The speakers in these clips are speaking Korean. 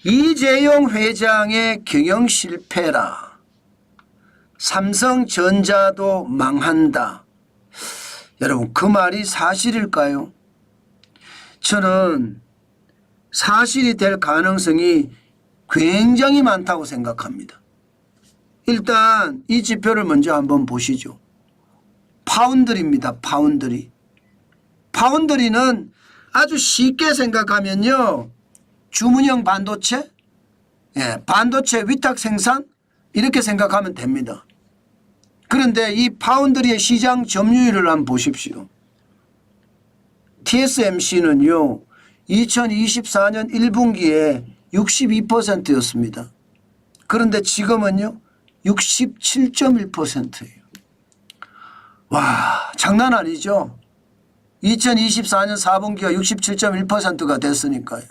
이재용 회장의 경영 실패라. 삼성전자도 망한다. 여러분, 그 말이 사실일까요? 저는 사실이 될 가능성이 굉장히 많다고 생각합니다. 일단 이 지표를 먼저 한번 보시죠. 파운드리입니다. 파운드리. 파운드리는 아주 쉽게 생각하면요, 주문형 반도체, 반도체 위탁 생산 이렇게 생각하면 됩니다. 그런데 이 파운드리의 시장 점유율을 한번 보십시오. TSMC는요 2024년 1분기에 62%였습니다. 그런데 지금은요 67.1%예요. 와, 장난 아니죠. 2024년 4분기가 67.1%가 됐으니까요.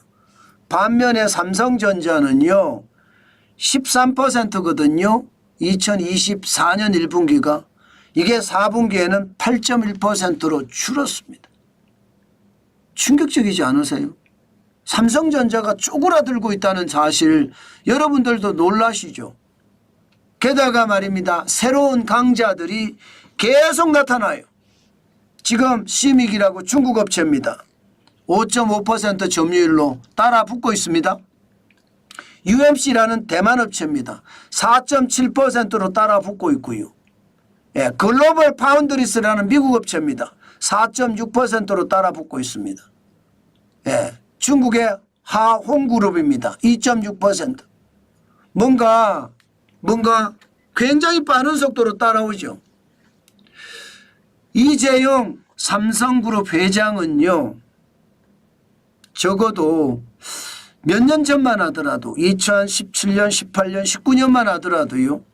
반면에 삼성전자는요 13%거든요. 2024년 1분기가. 이게 4분기에는 8.1%로 줄었습니다. 충격적이지 않으세요? 삼성전자가 쪼그라들고 있다는 사실 여러분들도 놀라시죠? 게다가 말입니다. 새로운 강자들이 계속 나타나요. 지금 시믹이라고 중국 업체입니다. 5.5% 점유율로 따라 붙고 있습니다. UMC라는 대만 업체입니다. 4.7%로 따라 붙고 있고요. 글로벌 파운드리스라는 미국 업체입니다. 4.6%로 따라 붙고 있습니다. 중국의 하홍그룹입니다. 2.6%. 뭔가 굉장히 빠른 속도로 따라오죠. 이재용 삼성그룹 회장은요 적어도 몇 년 전만 하더라도 2017년, 18년, 19년만 하더라도요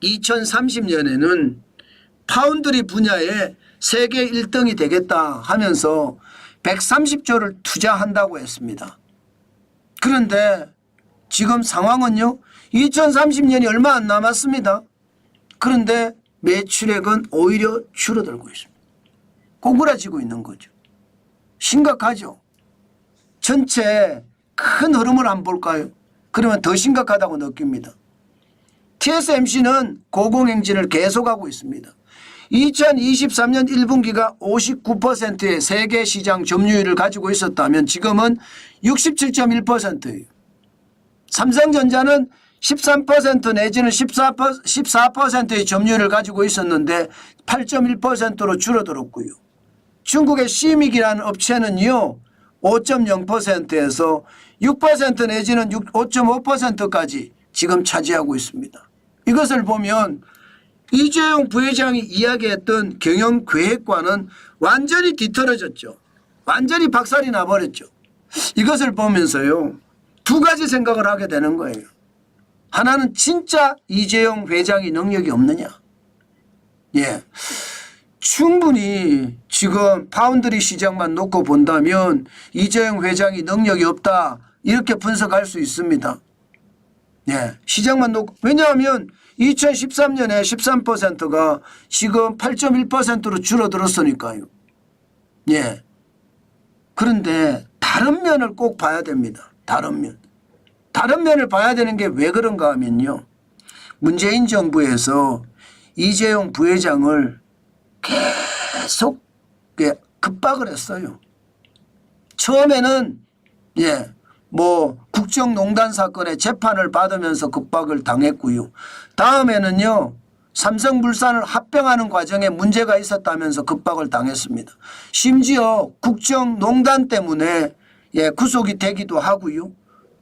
2030년에는 파운드리 분야에 세계 1등이 되겠다 하면서 130조를 투자한다고 했습니다. 그런데 지금 상황은요 2030년이 얼마 안 남았습니다. 그런데 매출액은 오히려 줄어들고 있습니다. 꼬꾸라지고 있는 거죠. 심각하죠. 전체 큰 흐름을 한번 볼까요? 그러면 더 심각하다고 느낍니다. TSMC는 고공행진을 계속하고 있습니다. 2023년 1분기가 59%의 세계 시장 점유율을 가지고 있었다면 지금은 67.1%예요. 삼성전자는 13% 내지는 14%의 점유율을 가지고 있었는데 8.1%로 줄어들었고요. 중국의 시믹이라는 업체는요 5.0%에서 6% 내지는 5.5%까지 지금 차지하고 있습니다. 이것을 보면 이재용 부회장이 이야기했던 경영 계획과는 완전히 뒤떨어졌죠. 완전히 박살이 나버렸죠. 이것을 보면서요 두 가지 생각을 하게 되는 거예요. 하나는 진짜 이재용 회장이 능력이 없느냐. 충분히 지금 파운드리 시장만 놓고 본다면 이재용 회장이 능력이 없다 이렇게 분석할 수 있습니다. 시장만 놓고. 왜냐하면 2013년에 13%가 지금 8.1%로 줄어들었으니까요. 그런데 다른 면을 꼭 봐야 됩니다. 다른 면을 봐야 되는 게 왜 그런가 하면요. 문재인 정부에서 이재용 부회장을 계속 급박을 했어요. 처음에는 국정농단 사건의 재판을 받으면서 급박을 당했고요. 다음에는요. 삼성물산을 합병하는 과정에 문제가 있었다면서 급박을 당했습니다. 심지어 국정농단 때문에 구속이 되기도 하고요.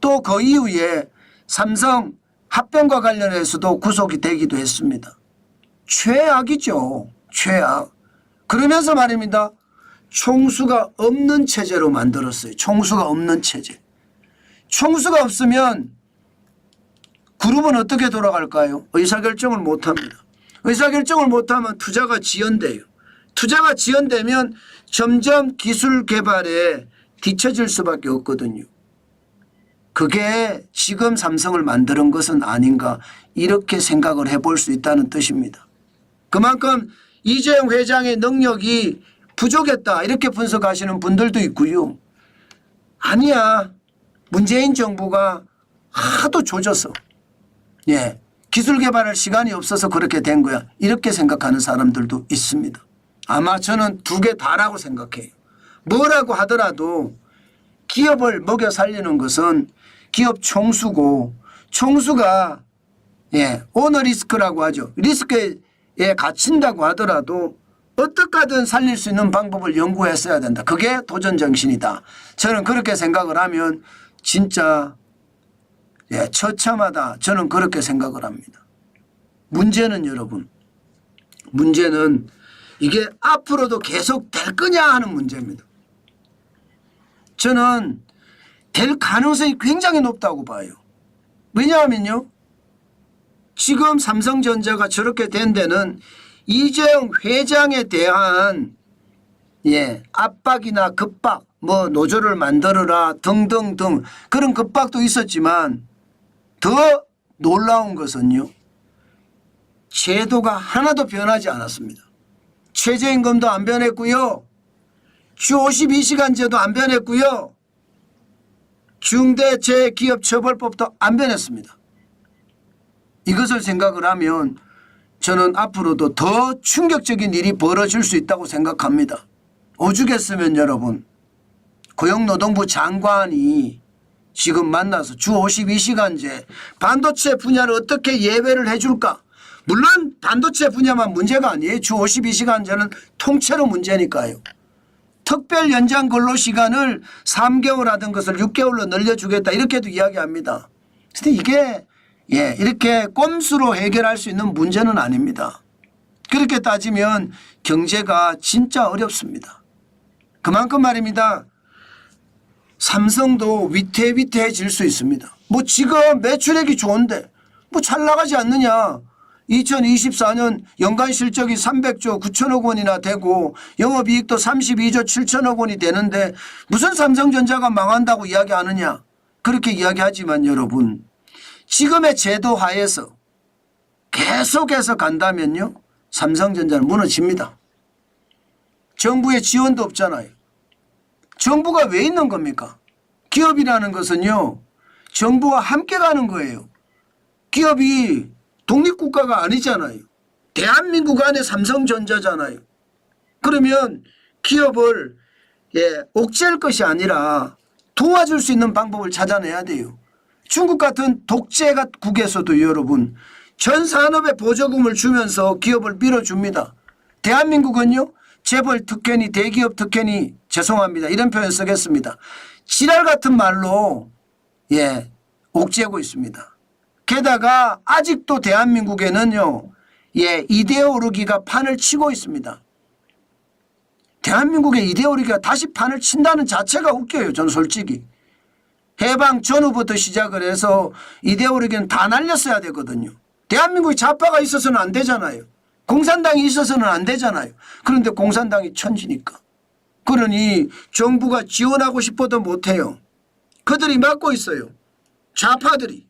또 그 이후에 삼성 합병과 관련해서도 구속이 되기도 했습니다. 최악이죠. 최악. 그러면서 말입니다. 총수가 없는 체제로 만들었어요. 총수가 없는 체제. 총수가 없으면 그룹은 어떻게 돌아갈까요? 의사결정을 못합니다. 의사결정을 못하면 투자가 지연돼요. 투자가 지연되면 점점 기술 개발에 뒤처질 수밖에 없거든요. 그게 지금 삼성을 만드는 것은 아닌가 이렇게 생각을 해볼 수 있다는 뜻입니다. 그만큼 이재용 회장의 능력이 부족했다 이렇게 분석하시는 분들도 있고요. 아니야. 문재인 정부가 하도 조져서 예, 기술 개발할 시간이 없어서 그렇게 된 거야. 이렇게 생각하는 사람들도 있습니다. 아마 저는 두 개 다라고 생각해요. 뭐라고 하더라도 기업을 먹여 살리는 것은 기업 총수고 총수가 예, 오너 리스크라고 하죠. 리스크에 갇힌다고 하더라도 어떻게 하든 살릴 수 있는 방법을 연구했어야 된다. 그게 도전 정신이다. 저는 그렇게 생각을 하면 진짜 예, 처참하다. 저는 그렇게 생각을 합니다. 문제는 여러분, 문제는 이게 앞으로도 계속 될 거냐 하는 문제입니다. 저는 될 가능성이 굉장히 높다고 봐요. 왜냐하면요, 지금 삼성전자가 저렇게 된 데는 이재용 회장에 대한 예, 압박이나 급박, 뭐 노조를 만들어라 등등등 그런 급박도 있었지만 더 놀라운 것은요, 제도가 하나도 변하지 않았습니다. 최저임금도 안 변했고요. 주 52시간제도 안 변했고요. 중대재해기업처벌법도 안 변했습니다. 이것을 생각을 하면 저는 앞으로도 더 충격적인 일이 벌어질 수 있다고 생각합니다. 오죽했으면 여러분, 고용노동부 장관이 지금 만나서 주 52시간제 반도체 분야를 어떻게 예외를 해줄까. 물론 반도체 분야만 문제가 아니에요. 주 52시간제는 통째로 문제니까요. 특별 연장 근로시간을 3개월 하던 것을 6개월로 늘려주겠다 이렇게도 이야기합니다. 그런데 이게 예, 이렇게 꼼수로 해결할 수 있는 문제는 아닙니다. 그렇게 따지면 경제가 진짜 어렵습니다. 그만큼 말입니다. 삼성도 위태위태해질 수 있습니다. 뭐 지금 매출액이 좋은데 뭐 잘 나가지 않느냐. 2024년 연간 실적이 300조 9천억 원이나 되고 영업이익도 32조 7천억 원이 되는데 무슨 삼성전자가 망한다고 이야기하느냐. 그렇게 이야기하지만 여러분, 지금의 제도 하에서 계속해서 간다면요, 삼성전자는 무너집니다. 정부의 지원도 없잖아요. 정부가 왜 있는 겁니까? 기업이라는 것은요, 정부와 함께 가는 거예요. 기업이 독립국가가 아니잖아요. 대한민국 안에 삼성전자잖아요. 그러면 기업을 옥죄할 것이 아니라 도와줄 수 있는 방법을 찾아내야 돼요. 중국 같은 독재국에서도 여러분 전 산업에 보조금을 주면서 기업을 밀어줍니다. 대한민국은요, 재벌 특권이 대기업 특권이 죄송합니다. 이런 표현 쓰겠습니다. 지랄 같은 말로 옥죄고 있습니다. 게다가 아직도 대한민국에는요, 이데올로기가 판을 치고 있습니다. 대한민국의 이데올로기가 다시 판을 친다는 자체가 웃겨요. 저는 솔직히. 해방 전후부터 시작을 해서 이데올로기는 다 날렸어야 되거든요. 대한민국에 좌파가 있어서는 안 되잖아요. 공산당이 있어서는 안 되잖아요. 그런데 공산당이 천지니까. 그러니 정부가 지원하고 싶어도 못해요. 그들이 막고 있어요. 좌파들이.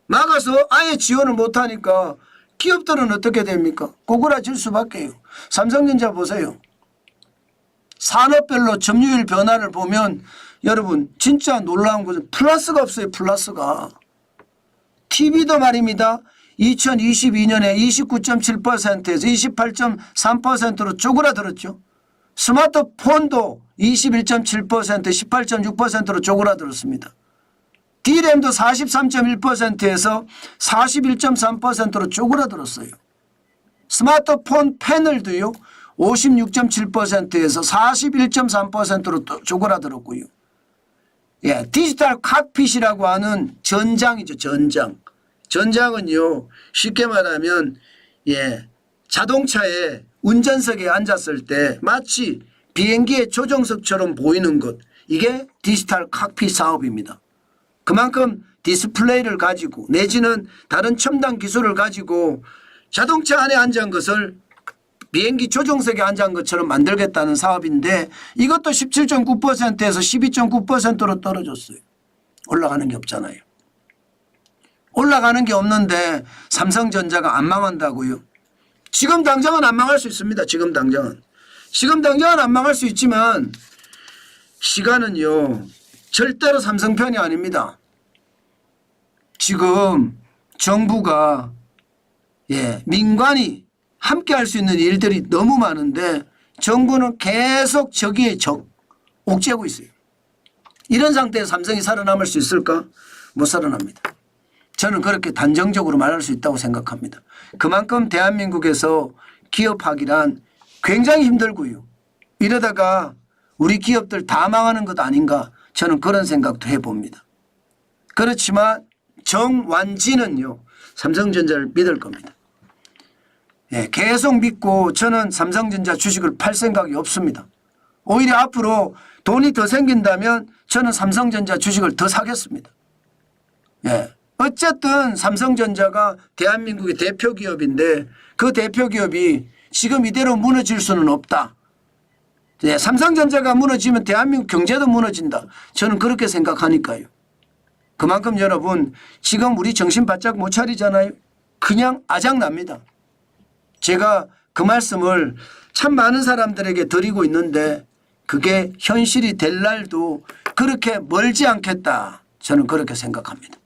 막아서 아예 지원을 못하니까 기업들은 어떻게 됩니까? 고꾸라질 수밖에요. 삼성전자 보세요. 산업별로 점유율 변화를 보면 여러분 진짜 놀라운 것은 플러스가 없어요. 플러스가. TV도 말입니다. 2022년에 29.7%에서 28.3%로 쪼그라들었죠. 스마트폰도 21.7%, 18.6%로 쪼그라들었습니다. D램도 43.1%에서 41.3%로 쪼그라들었어요. 스마트폰 패널도요, 56.7%에서 41.3%로 쪼그라들었고요. 디지털 칵핏이라고 하는 전장이죠. 전장. 전장은요, 쉽게 말하면 자동차에 운전석에 앉았을 때 마치 비행기의 조종석처럼 보이는 것, 이게 디지털 칵핏 사업입니다. 그만큼 디스플레이를 가지고 내지는 다른 첨단 기술을 가지고 자동차 안에 앉은 것을 비행기 조종석에 앉은 것처럼 만들겠다는 사업인데 이것도 17.9%에서 12.9%로 떨어졌어요. 올라가는 게 없잖아요. 올라가는 게 없는데 삼성전자가 안 망한다고요? 지금 당장은 안 망할 수 있습니다. 지금 당장은. 지금 당장은 안 망할 수 있지만 시간은요, 절대로 삼성 편이 아닙니다. 지금 정부가 민관이 함께 할 수 있는 일들이 너무 많은데 정부는 계속 저기에 옥죄고 있어요. 이런 상태에서 삼성이 살아남을 수 있을까? 못 살아납니다. 저는 그렇게 단정적으로 말할 수 있다고 생각합니다. 그만큼 대한민국에서 기업하기란 굉장히 힘들고요. 이러다가 우리 기업들 다 망하는 것 아닌가 저는 그런 생각도 해봅니다. 그렇지만 정완진은요 삼성전자를 믿을 겁니다. 계속 믿고 저는 삼성전자 주식을 팔 생각이 없습니다. 오히려 앞으로 돈이 더 생긴다면 저는 삼성전자 주식을 더 사겠습니다. 어쨌든 삼성전자가 대한민국의 대표 기업인데 그 대표 기업이 지금 이대로 무너질 수는 없다. 삼성전자가 무너지면 대한민국 경제도 무너진다. 저는 그렇게 생각하니까요. 그만큼 여러분 지금 우리 정신 바짝 못 차리잖아요. 그냥 아작납니다. 제가 그 말씀을 참 많은 사람들에게 드리고 있는데 그게 현실이 될 날도 그렇게 멀지 않겠다. 저는 그렇게 생각합니다.